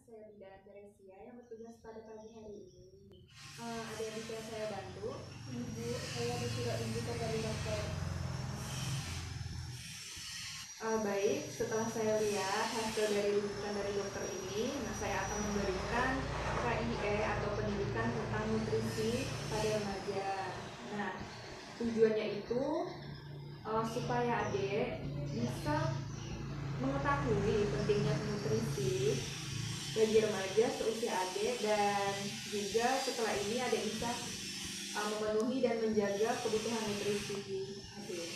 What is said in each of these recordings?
saya Linda Teresia yang bertugas pada pagi hari ini. Ada yang bisa saya bantu? Ibu, saya disuruh ibu dari dokter. Baik, setelah saya lihat hasil dari rujukan dari dokter ini, saya akan memberikan KIE atau pendidikan tentang nutrisi pada remaja. Nah, tujuannya itu supaya adik bisa mengetahui pentingnya nutrisi bagi remaja seusia adik, dan juga setelah ini adik bisa memenuhi dan menjaga kebutuhan nutrisi adik.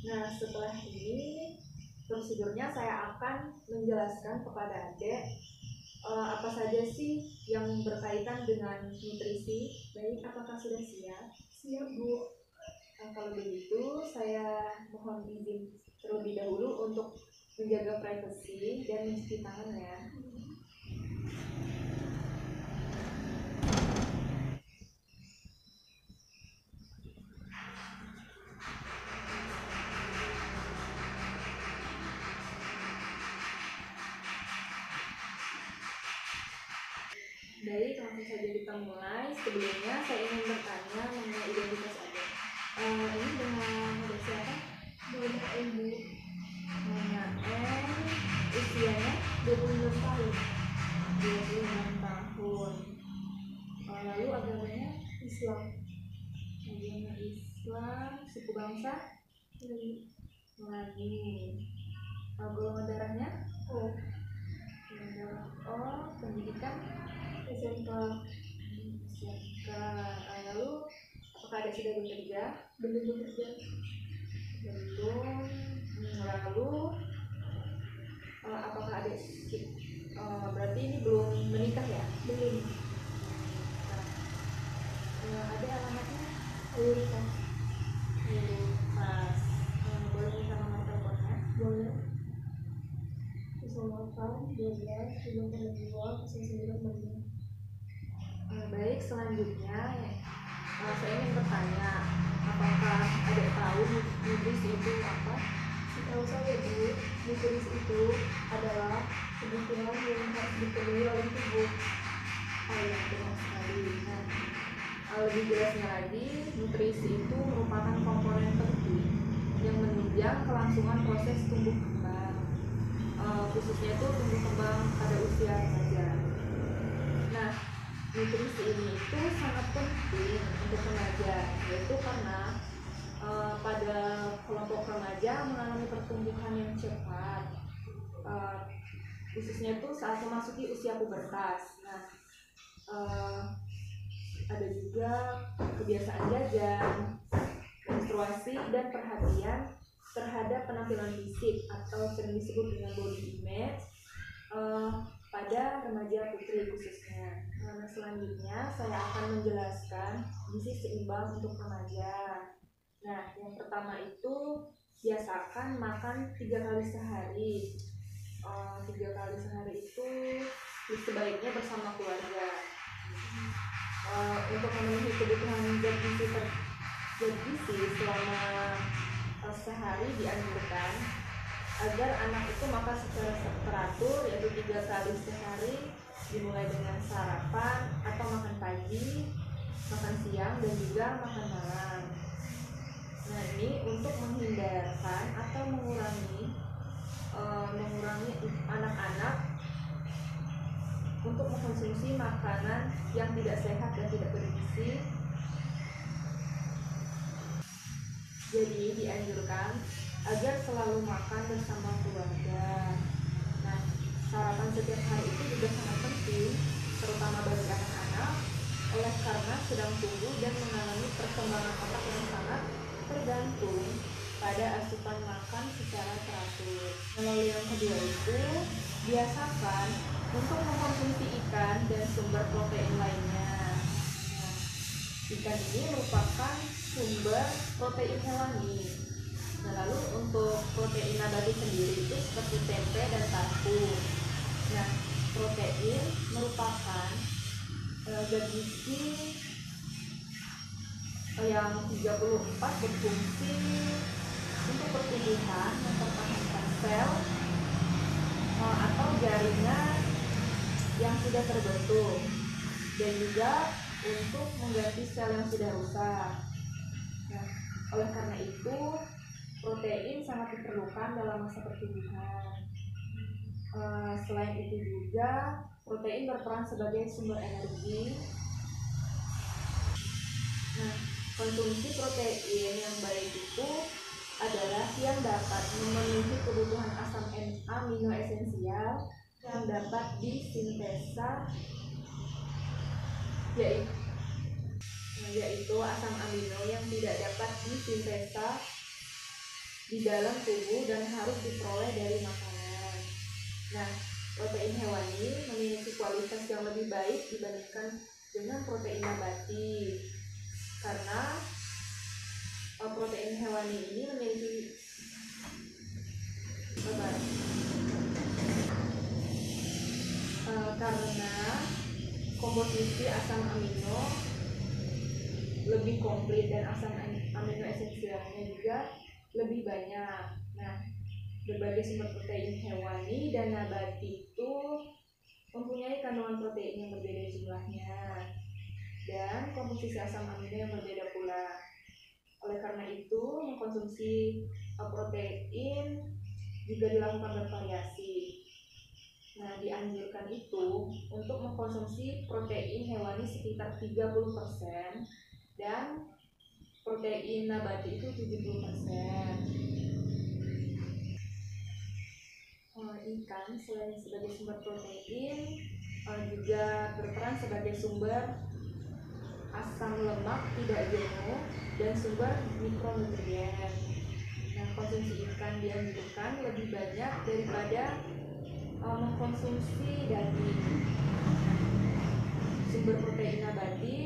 Nah, setelah ini prosedurnya saya akan menjelaskan kepada adik apa saja sih yang berkaitan dengan nutrisi. Baik, apakah sudah siap? Siap, Bu. Kalau begitu, saya mohon izin terlebih dahulu untuk menjaga privasi dan mencuci tangan ya. Baik, langsung saja kita mulai. Sebelumnya saya ingin bertanya mengenai identitas adik. Ini dengan adik siapa? Nona Ibu, Nona M, usianya 26 tahun. 26 tahun. Lalu agamanya Islam. agama Islam, suku bangsa Melayu. Golongan darahnya Oh, pendidikan SMK. SMK. Lalu apakah ada sudah bekerja? Belum bekerja. Belum. Lalu apakah ada berarti ini belum menikah ya? Belum. Ada alamatnya? Lupa. Mas, boleh minta nomor teleponnya? Boleh. 08 12 52 09. Baik, selanjutnya saya ingin bertanya, apakah ada tahu nutrisi itu apa? Setahu saya, Bu, nutrisi itu adalah kebutuhan yang harus dipenuhi oleh tubuh. Iya, benar sekali. Nah, lebih jelasnya lagi, nutrisi itu merupakan komponen penting yang menunjang kelangsungan proses tumbuh kembang, khususnya itu tumbuh kembang pada usia remaja. Nah, nutrisi ini itu sangat penting untuk remaja, yaitu karena pada kelompok remaja mengalami pertumbuhan yang cepat, khususnya itu saat memasuki usia pubertas. Nah, ada juga kebiasaan jajan, menstruasi, dan perhatian terhadap penampilan fisik atau sering disebut dengan body image pada remaja putri khususnya. Nah, selanjutnya saya akan menjelaskan gizi seimbang untuk remaja. Nah, yang pertama itu biasakan makan 3 kali sehari. 3 kali sehari itu sebaiknya bersama keluarga. Untuk memenuhi kebutuhan zat gizi selama sehari dianjurkan agar anak itu makan secara teratur, yaitu 3 kali sehari, dimulai dengan sarapan atau makan pagi, makan siang, dan juga makan malam. Nah, ini untuk menghindarkan atau mengurangi anak-anak untuk mengkonsumsi makanan yang tidak sehat dan tidak bergizi. Jadi dianjurkan agar selalu makan bersama keluarga. Nah, sarapan setiap hari itu juga sangat penting, terutama bagi anak-anak, oleh karena sedang tumbuh dan mengalami perkembangan otak yang sangat tergantung pada asupan makan secara teratur. Lalu yang kedua itu biasakan untuk mengkonsumsi ikan dan sumber protein lainnya. Nah, ikan ini merupakan sumber protein hewani. Nah, lalu untuk protein nabati sendiri itu seperti tempe dan tahu. Nah, protein merupakan zat gizi yang 34 berfungsi untuk pertumbuhan, mempertahankan sel atau jaringan yang sudah terbentuk dan juga untuk mengganti sel yang sudah rusak. Nah, oleh karena itu protein sangat diperlukan dalam masa pertumbuhan. Selain itu juga protein berperan sebagai sumber energi. Nah, konsumsi protein yang baik itu adalah yang dapat memenuhi kebutuhan asam amino esensial yang dapat disintesa, yaitu asam amino yang tidak dapat disintesa di dalam tubuh dan harus diperoleh dari makanan. Nah, protein hewani memiliki kualitas yang lebih baik dibandingkan dengan protein nabati karena protein hewani ini memiliki karena komposisi asam amino lebih komplit dan asam amino esensialnya juga lebih banyak. Nah, berbagai sumber protein hewani dan nabati itu mempunyai kandungan protein yang berbeda jumlahnya dan komposisi asam amino yang berbeda pula. Oleh karena itu, mengkonsumsi protein juga dilakukan bervariasi. Nah, dianjurkan itu untuk mengkonsumsi protein hewani sekitar 30% dan protein nabati itu 70%. Ikan selain sebagai sumber protein juga berperan sebagai sumber asam lemak tidak jenuh dan sumber mikronutrien. Nah, konsumsi ikan dianjurkan lebih banyak daripada mengkonsumsi daging. Sumber protein nabati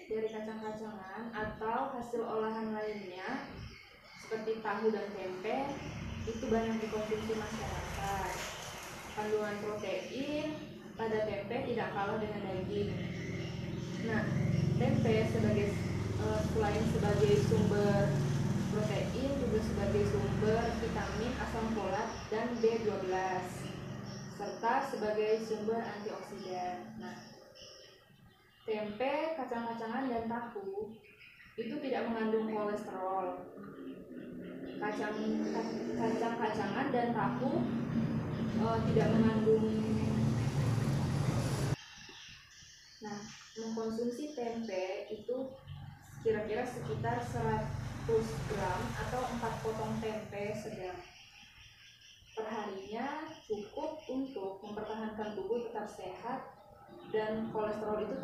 dari kacang-kacangan atau hasil olahan lainnya seperti tahu dan tempe itu banyak dikonsumsi masyarakat. Kandungan protein pada tempe tidak kalah dengan daging. Nah, tempe selain sebagai sumber protein juga sebagai sumber vitamin asam folat dan B12 serta sebagai sumber antioksidan. Nah, tempe, kacang-kacangan dan tahu itu tidak mengandung kolesterol. Kacang-kacangan dan tahu tidak mengandung. Nah, mengkonsumsi tempe itu kira-kira sekitar 100 gram atau 4 potong tempe sedang perharinya cukup untuk mempertahankan tubuh tetap sehat dan kolesterol itu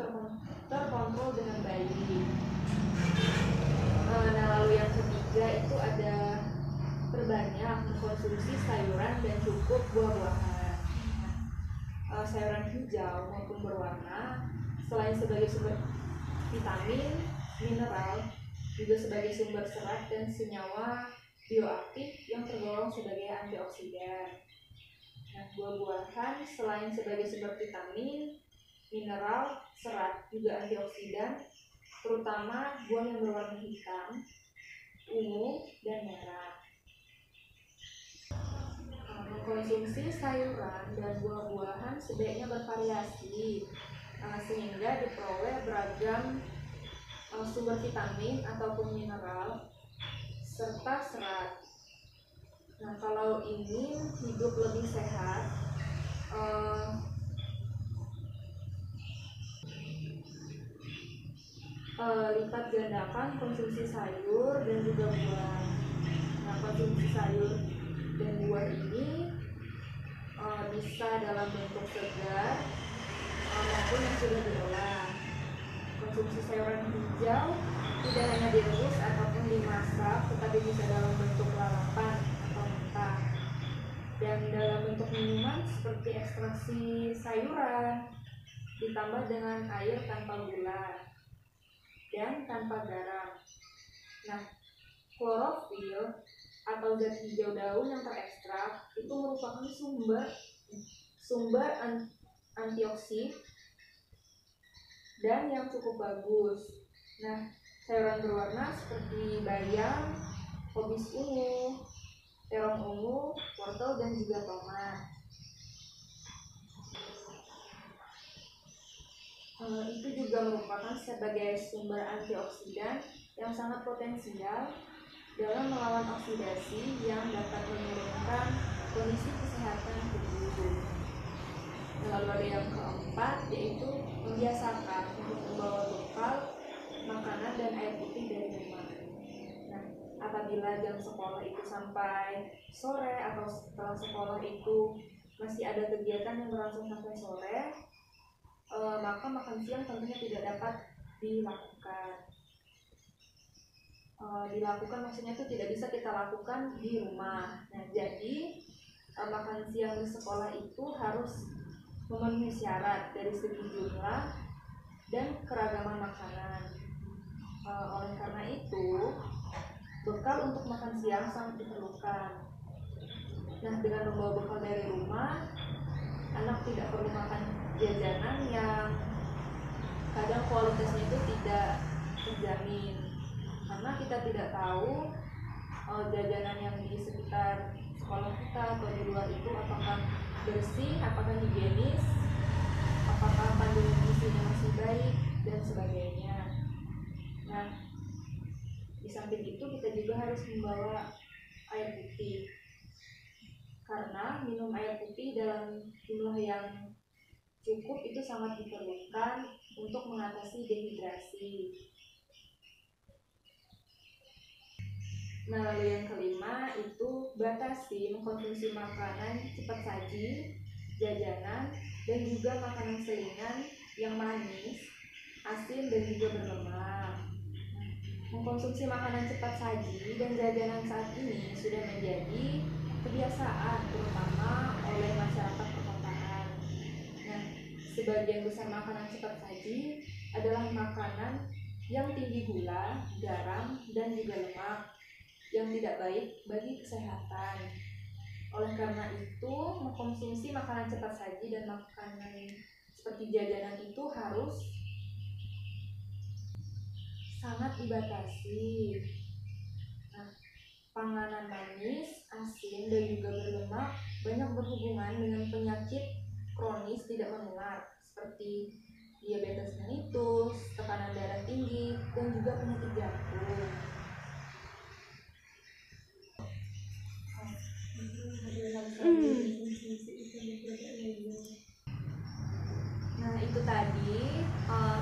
terkontrol dengan baik. Nah, lalu yang ketiga itu ada perbanyak mengkonsumsi sayuran dan cukup buah-buahan. Sayuran hijau maupun berwarna selain sebagai sumber vitamin, mineral, juga sebagai sumber serat dan senyawa bioaktif yang tergolong sebagai antioksidan. Nah, buah-buahan selain sebagai sumber vitamin, mineral, serat, juga antioksidan, terutama buah yang berwarna hitam, ungu, dan merah. Mengkonsumsi sayuran dan buah-buahan sebaiknya bervariasi sehingga diperoleh beragam sumber vitamin ataupun mineral serta serat. Nah, kalau ingin hidup lebih sehat, lipat gandakan konsumsi sayur dan juga buah. Nah, konsumsi sayur dan buah ini bisa dalam bentuk segar maupun yang sudah diolah. Konsumsi sayuran hijau tidak hanya direbus ataupun dimasak, tetapi bisa dalam bentuk lalapan atau mentah. Dan dalam bentuk minuman seperti ekstraksi sayuran ditambah dengan air tanpa gula dan tanpa garam. Nah, klorofil atau zat hijau daun yang terekstrak itu merupakan sumber antioksidan dan yang cukup bagus. Nah, sayuran berwarna seperti bayam, kobis ungu, terong ungu, wortel, dan juga tomat. Itu juga merupakan sebagai sumber antioksidan yang sangat potensial dalam melawan oksidasi yang dapat menurunkan kondisi kesehatan tubuh. Lalu ada yang keempat, yaitu membiasakan untuk membawa bekal makanan dan air putih dari rumah. Nah, apabila jam sekolah itu sampai sore atau setelah sekolah itu masih ada kegiatan yang berlangsung sampai sore, maka makan siang tentunya tidak dapat dilakukan. Maksudnya itu tidak bisa kita lakukan di rumah. Nah, jadi makan siang di sekolah itu harus memenuhi syarat dari segi jumlah dan keragaman makanan. Oleh karena itu, bekal untuk makan siang sangat diperlukan. Nah, dengan membawa bekal dari rumah, anak tidak perlu makan jajanan yang kadang kualitasnya itu tidak terjamin, karena kita tidak tahu jajanan yang di sekitar sekolah kita atau di luar itu apakah bersih, apakah higienis, apakah kandungan gizinya masih baik, dan sebagainya. Nah, di samping itu kita juga harus membawa air putih, karena minum air putih dalam jumlah yang cukup itu sangat diperlukan untuk mengatasi dehidrasi. Nah, lalu yang kelima itu batasi mengkonsumsi makanan cepat saji, jajanan, dan juga makanan selingan yang manis, asin, dan juga berlemak. Mengkonsumsi makanan cepat saji dan jajanan saat ini sudah menjadi kebiasaan terutama oleh masyarakat perkotaan. Nah, sebagian besar makanan cepat saji adalah makanan yang tinggi gula, garam, dan juga lemak yang tidak baik bagi kesehatan. Oleh karena itu, mengkonsumsi makanan cepat saji dan makanan seperti jajanan itu harus sangat dibatasi. Nah, panganan manis, asin, dan juga berlemak banyak berhubungan dengan penyakit kronis tidak menular seperti diabetes mellitus, tekanan darah tinggi, dan juga penyakit jantung. Nah, itu tadi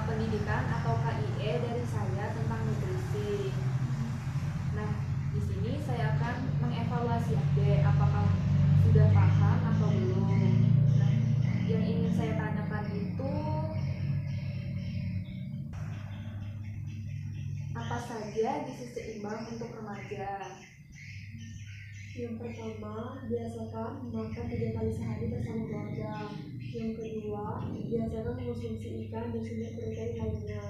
pendidikan atau KIE dari saya tentang nutrisi. Nah, di sini saya akan mengevaluasi adik apakah sudah paham atau belum. Nah, yang ingin saya tanyakan itu apa saja gizi seimbang untuk remaja? Yang pertama, biasakan makan 3 kali sehari bersama keluarga. Yang kedua, biasakan mengonsumsi ikan dan sumber protein lainnya.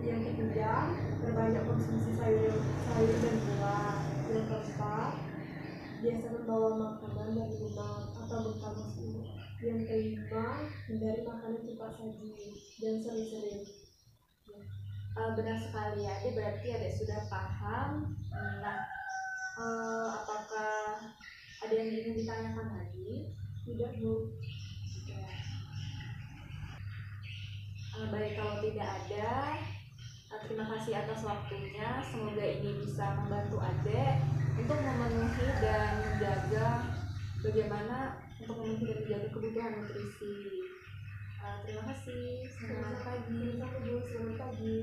Yang ketiga, perbanyak konsumsi sayur dan buah. Yang keempat, biasakan bawa makanan dari rumah atau bekal masuk. Yang kelima, hindari makanan cepat saji dan sering-sering. Benar sekali ya, adik berarti adik sudah paham. Nah, apakah ada yang ingin ditanyakan lagi? Tidak, Bu. Baik, kalau tidak ada, terima kasih atas waktunya. Semoga ini bisa membantu adik untuk memenuhi dan menjaga bagaimana untuk memenuhi dan menjaga kebutuhan nutrisi. Terima kasih. Selamat pagi. Selamat pagi.